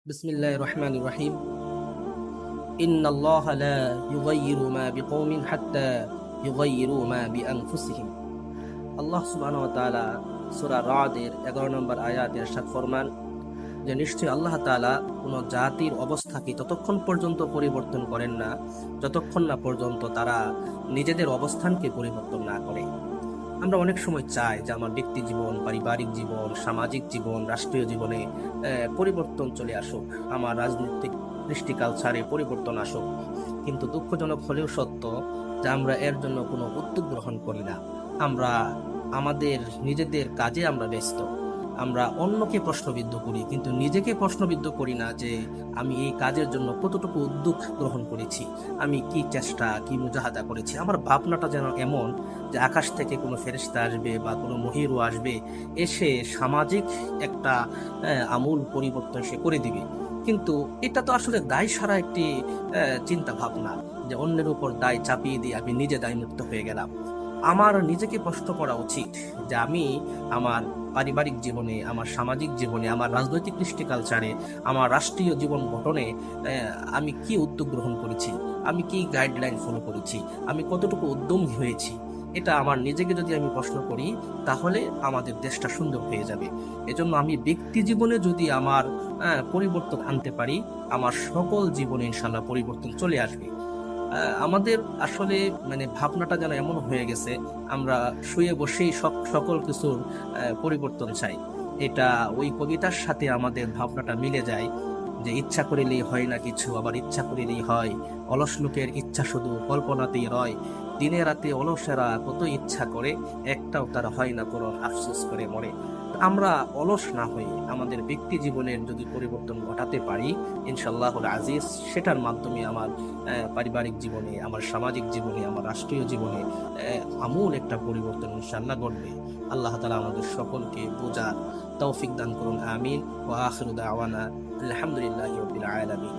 বিসমিল্লাহির রহমানির রহিম। ইন্নাল্লাহা লা ইউগাইয়িরু মা বিকওমিন হাত্তা ইউগাইয়িরু মা বিআনফুসিহিম। আল্লাহ সুবহানাহু ওয়া তাআলা সূরা রা'দের 11 নম্বর আয়াতে ইরশাদ ফরমান যে নিশ্চয়ই আল্লাহ তাআলা কোন জাতির অবস্থাকে ততক্ষণ পর্যন্ত পরিবর্তন করেন না যতক্ষণ না পর্যন্ত তারা নিজেদের অবস্থানকে পরিবর্তন না করে। আমরা অনেক সময় চাই যে আমার ব্যক্তি জীবন, পারিবারিক জীবন, সামাজিক জীবন, রাষ্ট্রীয় জীবনে পরিবর্তন চলে আসুক, আমার রাজনৈতিক দৃষ্টি কালচারে পরিবর্তন আসুক। কিন্তু দুঃখজনক হলেও সত্য যে আমরা এর জন্য কোনো উদ্যোগ গ্রহণ করি না। আমরা আমাদের নিজেদের কাজে আমরা ব্যস্ত। আমরা অন্যকে প্রশ্নবিদ্ধ করি, কিন্তু নিজেকে প্রশ্নবিদ্ধ করি না যে আমি এই কাজের জন্য কতটুকু উদ্যোগ গ্রহণ করেছি, আমি কি চেষ্টা, কি মুজাহাদা করেছি। আমার ভাবনাটা যেন এমন যে আকাশ থেকে কোনো ফেরেশতা আসবে বা কোনো মহিরু আসবে, এসে সামাজিক একটা আমূল পরিবর্তন সে করে দিবে। কিন্তু এটা তো আসলে দায় সারা একটি চিন্তা ভাবনা, যে অন্যের উপর দায় চাপিয়ে দিয়ে আমি নিজে দায়মুক্ত হয়ে গেলাম। আমার নিজেকে প্রশ্ন করা উচিত যে আমি আমার পারিবারিক জীবনে, আমার সামাজিক জীবনে, আমার রাজনৈতিক কৃষ্টি কালচারে, আমার রাষ্ট্রীয় জীবন গঠনে আমি কি উদ্যোগ গ্রহণ করেছি, আমি কি গাইডলাইন ফলো করেছি, আমি কতটুকু উদ্যমী হয়েছি। এটা আমার নিজেকে যদি আমি প্রশ্ন করি, তাহলে আমাদের দেশটা সুন্দর হয়ে যাবে। এজন্য আমি ব্যক্তি জীবনে যদি আমার পরিবর্তন আনতে পারি, আমার সকল জীবনে ইনশাল্লাহ পরিবর্তন চলে আসবে। আমাদের আসলে ভাবনাটা যেন এমন হয়ে গেছে, আমরা শুয়ে বসেই সকল কিছুর পরিবর্তন চাই। এটা ওই কবিতার সাথে আমাদের ভাবনাটা মিলে যায় যে ইচ্ছা করিলেই হয় না কিছু, আবার ইচ্ছা করিলেই হয়। অলস লোকের ইচ্ছা শুধু কল্পনাতেই রয়। দিনে রাতে অলসেরা কত ইচ্ছা করে, একটাও তার হয় না পূরণ, আফসোস করে মরে। আমরা অলস না হয়ে আমাদের ব্যক্তি জীবনের যদি পরিবর্তন ঘটাতে পারি, ইনশাআল্লাহুল আজিজ, সেটার মাধ্যমে আমার পারিবারিক জীবনে, আমার সামাজিক জীবনে, আমার রাষ্ট্রীয় জীবনে আমূল একটা পরিবর্তন ইনশাআল্লাহ ঘটবে। আল্লাহ তাআলা আমাদের সকলকে বোঝার তৌফিক দান করুন, আমিন। ওয়া আখিরু দাওয়ানা আলহামদুলিল্লাহি রাব্বিল আলামিন।